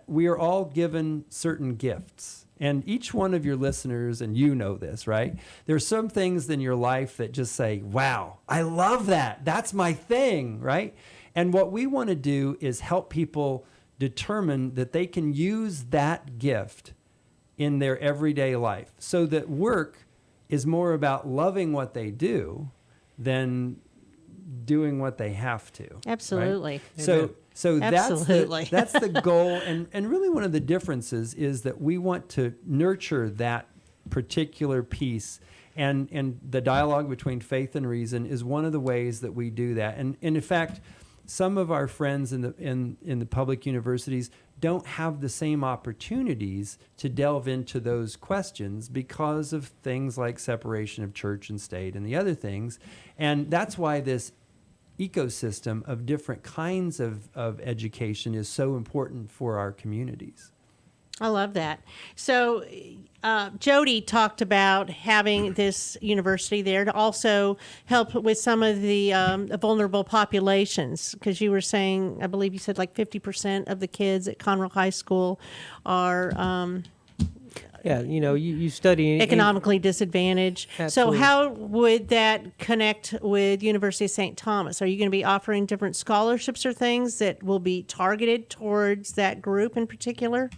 we are all given certain gifts. And each one of your listeners, and you know this, right? There's some things in your life that just say, wow, I love that. That's my thing, right? And what we want to do is help people determine that they can use that gift in their everyday life, so that work is more about loving what they do than doing what they have to. Absolutely. Right? So Absolutely. that's the goal. And really one of the differences is that we want to nurture that particular piece. And the dialogue between faith and reason is one of the ways that we do that. And in fact, some of our friends in the public universities don't have the same opportunities to delve into those questions because of things like separation of church and state and the other things. And that's why this ecosystem of different kinds of education is so important for our communities. I love that. So Jody talked about having this university there to also help with some of the vulnerable populations, because you were saying, I believe you said like 50% of the kids at Conroe High School are you study economically disadvantaged. Absolutely. So how would that connect with University of St. Thomas? Are you going to be offering different scholarships or things that will be targeted towards that group in particular?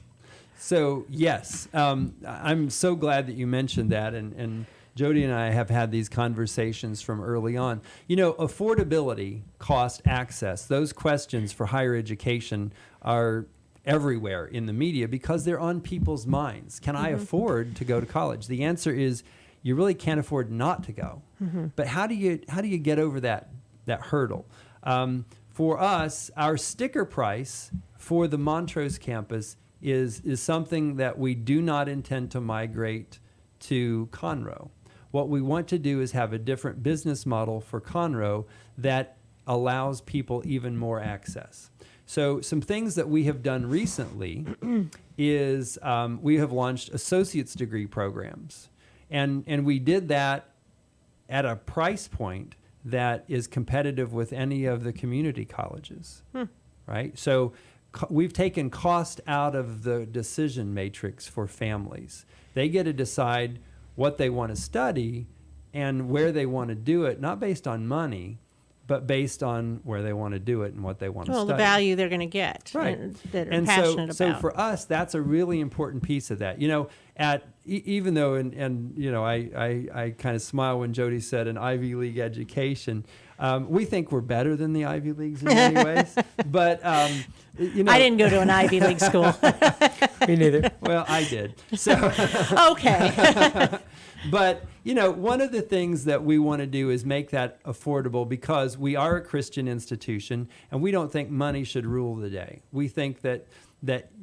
So, yes, I'm so glad that you mentioned that. And Jody and I have had these conversations from early on. Affordability, cost, access, those questions for higher education are everywhere in the media because they're on people's minds. Can I afford to go to college? The answer is you really can't afford not to go. But how do you get over that hurdle? For us, our sticker price for the Montrose campus is something that we do not intend to migrate to Conroe. What we want to do is have a different business model for Conroe that allows people even more access. So some things that we have done recently is we have launched associate's degree programs. And we did that at a price point that is competitive with any of the community colleges, right? So we've taken cost out of the decision matrix for families. They get to decide what they want to study and where they want to do it, not based on money, but based on where they want to do it and what they want to study. Well, the value they're going to get, right? That are and passionate about. So for us, that's a really important piece of that. Even though, I kind of smile when Jody said an Ivy League education. We think we're better than the Ivy Leagues in many ways, but I didn't go to an Ivy League school. Me neither. Well, I did. So okay. But, one of the things that we want to do is make that affordable because we are a Christian institution and we don't think money should rule the day. We think that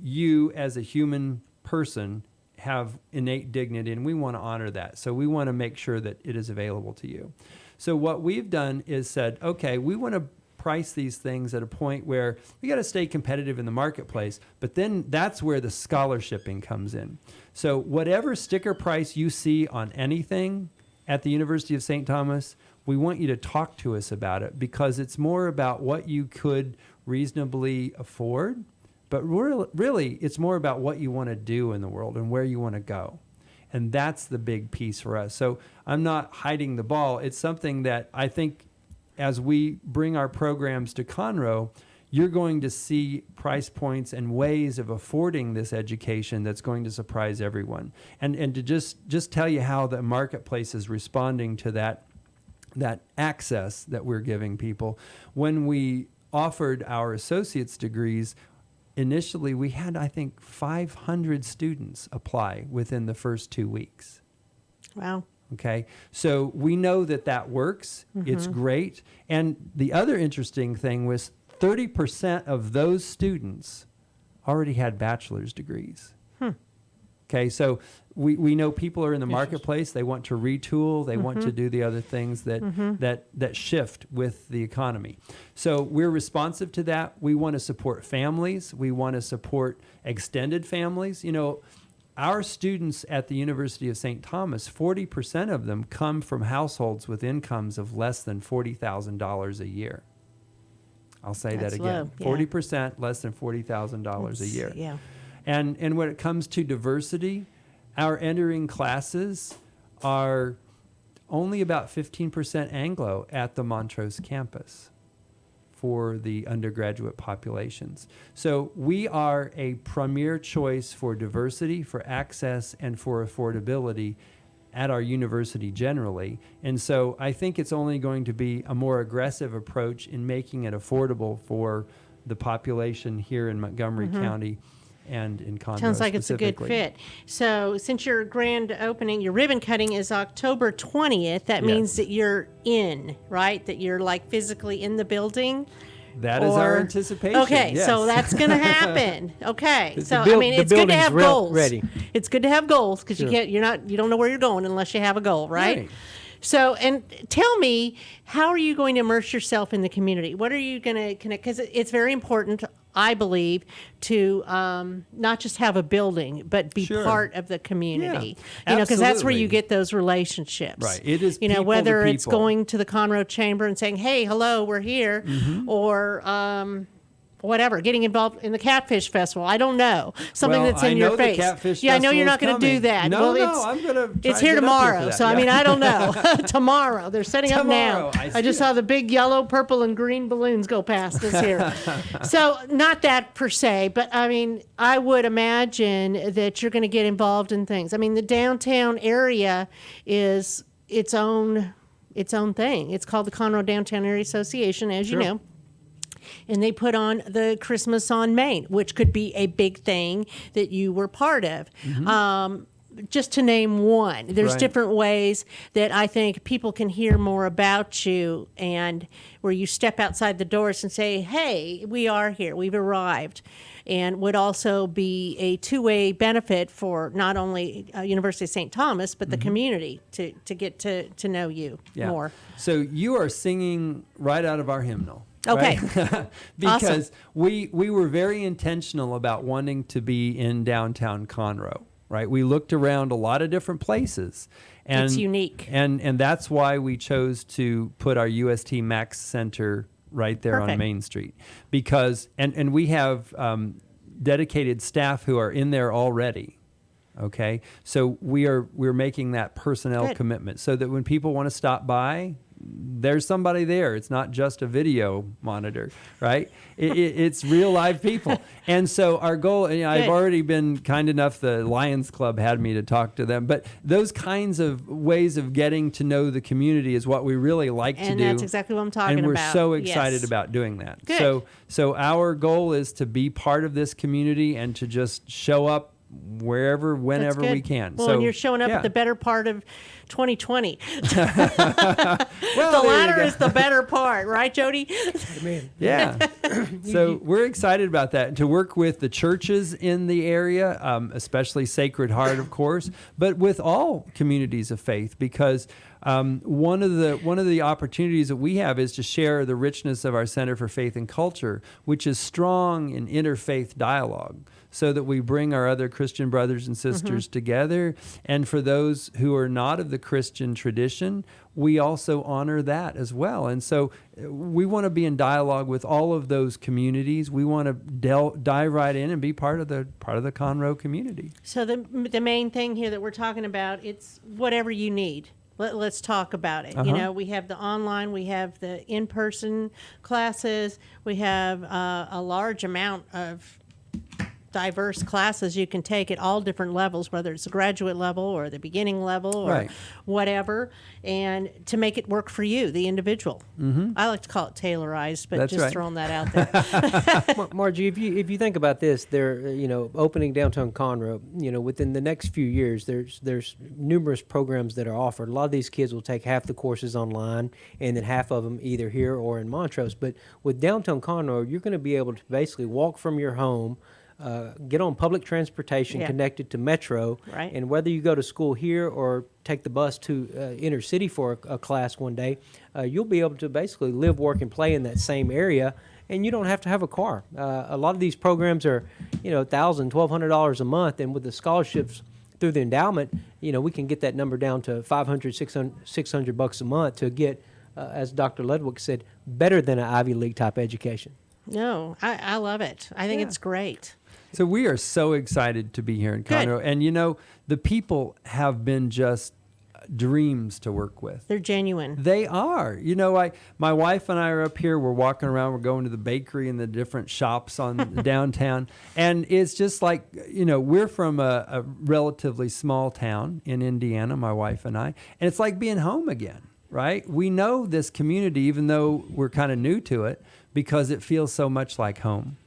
you as a human person have innate dignity and we want to honor that. So we want to make sure that it is available to you. So what we've done is said, okay, we want to price these things at a point where we got to stay competitive in the marketplace, but then that's where the scholarshiping comes in. So whatever sticker price you see on anything at the University of St. Thomas, we want you to talk to us about it because it's more about what you could reasonably afford, but really it's more about what you want to do in the world and where you want to go. And that's the big piece for us. So I'm not hiding the ball. It's something that I think as we bring our programs to Conroe, you're going to see price points and ways of affording this education that's going to surprise everyone. And to just tell you how the marketplace is responding to that access that we're giving people. When we offered our associate's degrees, initially we had, I think, 500 students apply within the first 2 weeks. Wow. Okay, so we know that works. It's great. And the other interesting thing was 30% of those students already had bachelor's degrees. Okay, so we know people are in the marketplace. They want to retool. They want to do the other things that shift with the economy. So we're responsive to that. We want to support families. We want to support extended families. You know, our students at the University of St. Thomas, 40% of them come from households with incomes of less than $40,000 a year. I'll say That's that again. low, yeah. 40% less than $40,000 a year. Yeah. And when it comes to diversity, our entering classes are only about 15% Anglo at the Montrose campus for the undergraduate populations. So we are a premier choice for diversity, for access, and for affordability at our university generally. And so I think it's only going to be a more aggressive approach in making it affordable for the population here in Montgomery County and in Conroe. Sounds like it's a good fit. So since your grand opening, your ribbon cutting is October 20th, that means that you're in, right? That you're like physically in the building? That is our anticipation. Okay, yes. so that's going to happen. Okay, The so I buil- mean, the it's good to building's have real goals. ready. It's good to have goals because Sure. you don't know where you're going unless you have a goal, right? Right. So, and tell me, how are you going to immerse yourself in the community? What are you going to connect? Because it's very important, I believe, to not just have a building, but be Sure. part of the community. Yeah, Because that's where you absolutely. get those relationships. Right. It is you know, people to whether it's people. going to the Conroe Chamber and saying, "Hey, hello, we're here," or whatever, getting involved in the Catfish Festival. I don't know. Something Well, that's in I your know the face. Catfish Yeah, I know you're not Festival going is to do coming. that. No, well, no, I'm gonna try It's to here get up there for tomorrow. that, So, I yeah. mean, I don't know. Tomorrow. They're setting up now. Tomorrow, I I see just it. saw the big yellow, purple, and green balloons go past us here. So, not that per se, but I mean, I would imagine that you're going to get involved in things. I mean, the downtown area is its own thing. It's called the Conroe Downtown Area Association, as you know. And they put on the Christmas on Main, which could be a big thing that you were part of. Just to name one, there's Right. different ways that I think people can hear more about you, and where you step outside the doors and say, "Hey, we are here. We've arrived." And would also be a two-way benefit for not only University of St. Thomas, but the community to get to know you more. So you are singing right out of our hymnal. Okay. Right? Because we were very intentional about wanting to be in downtown Conroe, right? We looked around a lot of different places. And, It's unique. And that's why we chose to put our Ust Max Center right there on Perfect. Main Street. Because, and we have dedicated staff who are in there already. Okay, so we're making that personnel Good. commitment so that when people want to stop by, there's somebody there. It's not just a video monitor, right? It's real live people. And so our goal, and I've Good. already been kind enough, the Lions Club had me to talk to them, but those kinds of ways of getting to know the community is what we really like to And do. that's exactly what I'm talking and we're about. so excited Yes. about doing that. Good. So our goal is to be part of this community and to just show up wherever, That's whenever good. we can. Well, so and you're showing up yeah. at the better part of 2020. Well, The there you latter go. is the better part, right, Jody? Yeah. So we're excited about that, and to work with the churches in the area, especially Sacred Heart, of course, but with all communities of faith, because one of the opportunities that we have is to share the richness of our Center for Faith and Culture, which is strong in interfaith dialogue, so that we bring our other Christian brothers and sisters together. And for those who are not of the Christian tradition, we also honor that as well. And so we want to be in dialogue with all of those communities. We want to dive right in and be part of the Conroe community. So the main thing here that we're talking about, it's whatever you need. Let's talk about it. You know, we have the online, we have the in-person classes, we have a large amount of diverse classes you can take at all different levels, whether it's the graduate level or the beginning level or Right. whatever, and to make it work for you, the individual. Mm-hmm. I like to call it tailorized, but That's just right. throwing that out there. Margie, if you think about this, they're opening downtown Conroe. Within the next few years, there's numerous programs that are offered. A lot of these kids will take half the courses online, and then half of them either here or in Montrose. But with downtown Conroe, you're going to be able to basically walk from your home, get on public transportation Yeah. connected to Metro, Right. and whether you go to school here or take the bus to inner city for a class one day, you'll be able to basically live, work, and play in that same area, and you don't have to have a car. A lot of these programs are, $1,000, $1,200 a month, and with the scholarships through the endowment, we can get that number down to $500, $600 a month to get, as Dr. Ludwick said, better than an Ivy League type education. No, I love it. I think it's great. So we are so excited to be here in Good. Conroe. And, the people have been just dreams to work with. They're genuine. They are. My wife and I are up here. We're walking around. We're going to the bakery and the different shops on downtown. And it's just like, we're from a relatively small town in Indiana, my wife and I. And it's like being home again, right? We know this community, even though we're kind of new to it, because it feels so much like home.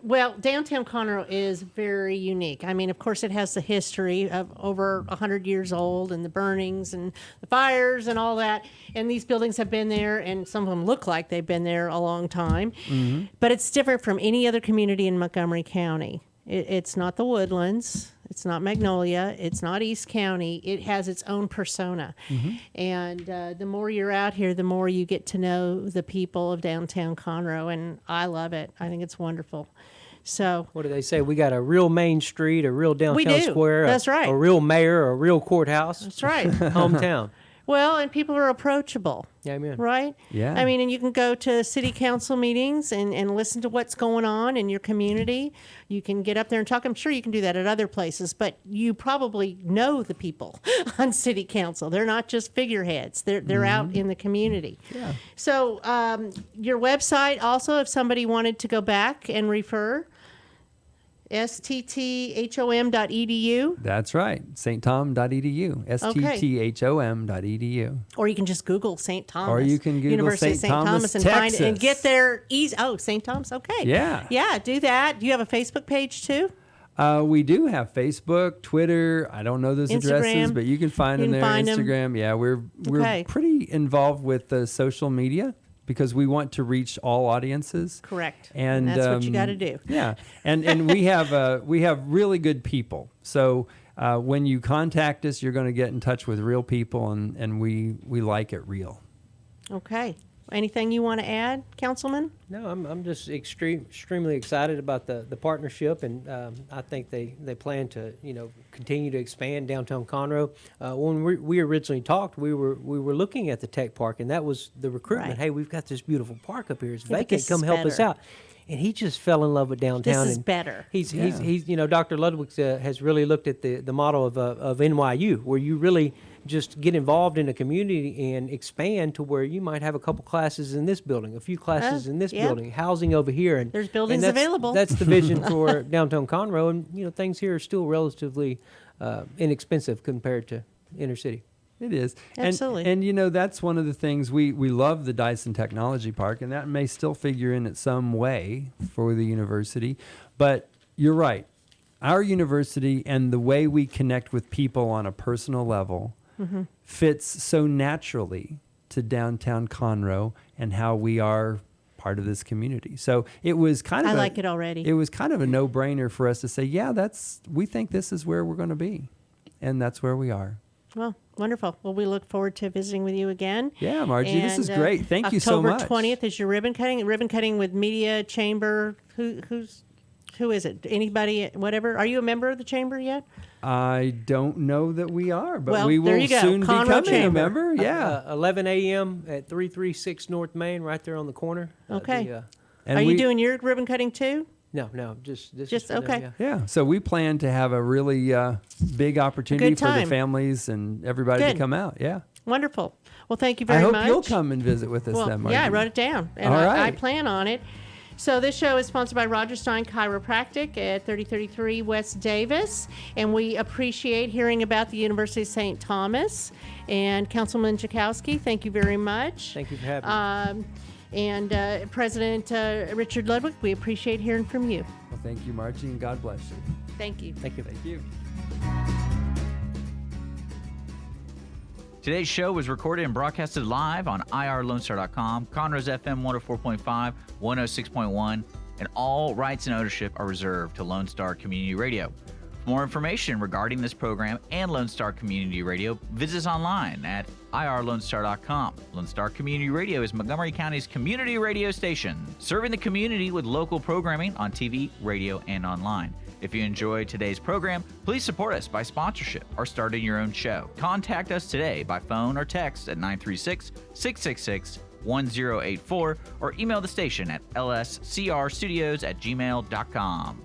Well, downtown Conroe is very unique. I mean, of course, it has the history of over 100 years old and the burnings and the fires and all that. And these buildings have been there, and some of them look like they've been there a long time. Mm-hmm. But it's different from any other community in Montgomery County. It's not the Woodlands. It's not Magnolia. It's not East County. It has its own persona. Mm-hmm. And the more you're out here, the more you get to know the people of downtown Conroe. And I love it. I think it's wonderful. So What do they say? We got a real main street, a real downtown do. square. That's right. A real mayor, a real courthouse. that's right. Hometown. Well, and people are approachable. Yeah, amen. Right? Yeah. I mean, and you can go to city council meetings and listen to what's going on in your community. You can get up there and talk. I'm sure you can do that at other places, but you probably know the people on city council. They're not just figureheads. They're out in the community. Yeah. So your website also, if somebody wanted to go back and refer, stthom.edu. That's right. stthom.edu. stthom.edu. Or you can just Google St. Thomas. Or you can Google University of St. St. Thomas, and find it and Texas. get there easy. Oh, St. Thomas. Okay. Yeah. Yeah, do that. Do you have a Facebook page too? We do have Facebook, Twitter. I don't know those addresses, Instagram. but you can find You them can there. find 'em. Instagram. Yeah, we're Okay. pretty involved with social media because we want to reach all audiences. Correct. And that's what you got to do. Yeah, and we have really good people. So when you contact us, you're going to get in touch with real people, and we like it real. Okay. Anything you want to add, Councilman? No, I'm just extremely excited about the partnership, and I think they plan to continue to expand downtown Conroe. When we originally talked, we were looking at the tech park, and that was the recruitment. Right. Hey, we've got this beautiful park up here. It's Yeah, but vacant. this Come is help us better. out. And he just fell in love with downtown. This is and better. He's Dr. Ludwick has really looked at the model of NYU, where you really just get involved in a community and expand to where you might have a couple classes in this building, a few classes in this yeah. building, housing over here, and There's buildings and that's- available. That's the vision for downtown Conroe, and things here are still relatively inexpensive compared to inner city. It is. Absolutely. And that's one of the things we love the Dyson Technology Park, and that may still figure in some way for the university. But you're right. Our university and the way we connect with people on a personal level fits so naturally to downtown Conroe and how we are part of this community. So it was kind of I like it already. It was kind of a no-brainer for us to say, yeah, we think this is where we're going to be. And that's where we are. Well, wonderful. Well, we look forward to visiting with you again. Yeah, Margie, this is great. Thank you so October much. 20th is your ribbon cutting. Ribbon cutting with Media Chamber. Who is it? Anybody? Whatever. Are you a member of the chamber yet? I don't know that we are, but Well, we there will you go. soon be Conroe becoming a Chamber. member. Yeah. 11 a.m. at 336 North Main, right there on the corner. Okay. And Are we- you doing your ribbon cutting too? No, just this. Just is for them, okay. yeah. Yeah. So we plan to have a really big opportunity Good for the time. families and everybody Good. to come out. Yeah. Wonderful. Well, thank you very I hope much. you'll come and visit with us then, Margie. yeah, I wrote it down, and All I right. plan on it. So this show is sponsored by Roger Stein Chiropractic at 3033 West Davis, and we appreciate hearing about the University of St. Thomas. And Councilman Czaijoski, thank you very much. Thank you for having me. And President Richard Ludwick, we appreciate hearing from you. Well, thank you, Margie, and God bless you. Thank you. Thank you. Thank you. Today's show was recorded and broadcasted live on irlonestar.com, Conroe's FM 104.5, 106.1, and all rights and ownership are reserved to Lone Star Community Radio. For more information regarding this program and Lone Star Community Radio, visit us online at irlonestar.com. Lone Star Community Radio is Montgomery County's community radio station, serving the community with local programming on TV, radio, and online. If you enjoyed today's program, please support us by sponsorship or starting your own show. Contact us today by phone or text at 936-666-1084 or email the station at lscrstudios@gmail.com.